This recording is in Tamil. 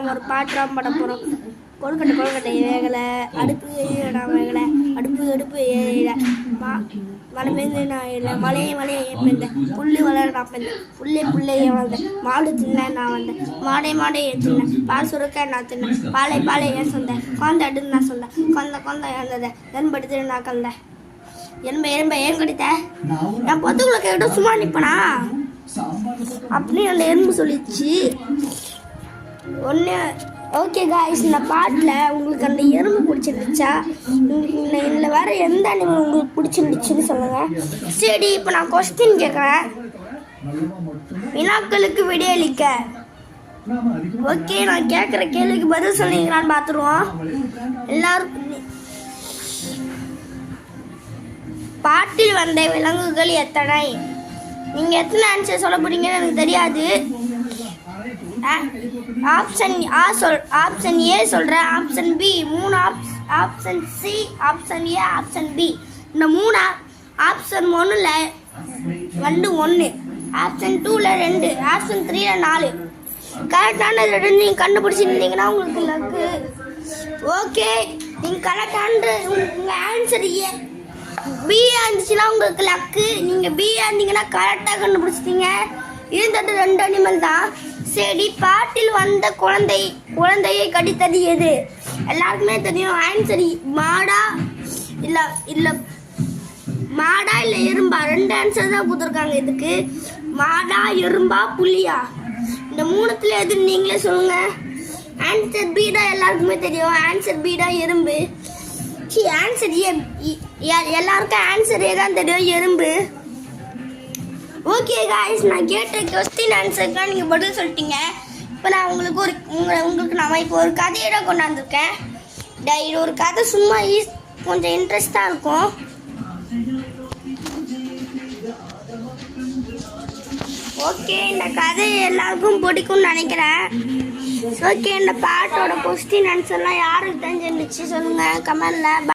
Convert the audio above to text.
நம்ம ஒரு பாட்டு தான் பாட போகிறோம். கொழுக்கட்டை வேகலை, அடுப்பு நான் வேகலை, அடுப்பு ஏறல, மழை பெய்ந்து நான் இல்லை, மழையே ஏன் பெய்ந்தேன், புல்லு வளர நான் பெய்ந்தேன், புல்லே ஏன் வந்தேன், மாடு தின்னேன் நான் வந்தேன், மாடே ஏன் தின்னேன், பால் சுருக்க நான் தின்னேன், பாலை ஏன் சொந்தேன், குழந்தை அடுத்து நான் சொன்னேன், குழந்தை இறந்ததை என்படுத்து நான் கலந்தேன், எறும்பை ஏன் கடித்த என் பொத்துக்குள்ள கேட்டு சும்மா நிற்பனா அப்படின்னு அந்த எறும்பு சொல்லிச்சு ஒன்று. ஓகே காய்ஸ், இந்த பாட்டில் உங்களுக்கு அந்த எறும்பு பிடிச்சிருந்துச்சா, உங்களுக்கு இதில் வேறு எந்த அனிமல் உங்களுக்கு பிடிச்சிருந்துச்சுன்னு சொல்லுங்கள். சரி, இப்போ நான் கொஸ்டின் கேட்குறேன், வினாக்களுக்கு விடையளிக்க. ஓகே, நான் கேட்குற கேள்விக்கு பதில் சொன்னீங்களான்னு பார்த்துருவோம். எல்லாருக்கும் பாட்டில் வந்த விலங்குகள் எத்தனை? நீங்கள் எத்தனை ஆன்சர் சொல்ல போறீங்கன்னு எனக்கு தெரியாது. ஆப்ஷன் ஏ சொல்கிறேன், option B 3, option C, option A, option B. இந்த 3 ஆப்ஷன் 1ல் 1, ஆப்ஷன் 2ல் 2, ஆப்ஷன் 3ல் 4. கரெக்டான 2 நீங்கள் கண்டுபிடிச்சிருந்தீங்கன்னா உங்களுக்கு லக்கு. ஓகே, நீங்கள் கரெக்டான உங்கள் ஆன்சர் ஏ பியா இருந்துச்சுன்னா உங்களுக்கு லக்கு. நீங்கள் பியா இருந்தீங்கன்னா கரெக்டாக கண்டுபிடிச்சிட்டீங்க. இருந்தது 2 அனிமல் தான். சரி, பாட்டில் வந்த குழந்தையை கடித்தது எது? எல்லாருக்குமே தெரியும் ஆன்சர். மாடா இல்லை எறும்பா? 2 ஆன்சர் தான் கொடுத்துருக்காங்க இதுக்கு. மாடா, எறும்பா, புலியா? இந்த 3த்துல எது நீங்களே சொல்லுங்க. ஆன்சர் பி தான் எல்லாருக்குமே தெரியும். ஆன்சர் பி தான் எறும்பு. ஆன்சர் எல்லாருக்கும் ஆன்சர் ஏ தான் தெரியும், எறும்பு. ஓகே காய்ஸ், நான் கேட்ட கொஸ்டின் ஆன்சருக்குலாம் நீங்கள் பதில் சொல்லிட்டீங்க. இப்போ நான் உங்களுக்கு நான் இப்போ ஒரு கதையை தான் கொண்டாந்துருக்கேன். இது ஒரு கதை சும்மா கொஞ்சம் இன்ட்ரெஸ்டாக இருக்கும். ஓகே, இந்த கதை எல்லாருக்கும் பிடிக்கும்னு நினைக்கிறேன். ஓகே, இந்த பாட்டோட கொஸ்டின் ஆன்சர்லாம் யாருக்கு தெரிஞ்சிருந்துச்சு சொல்லுங்கள் கமெண்டில்.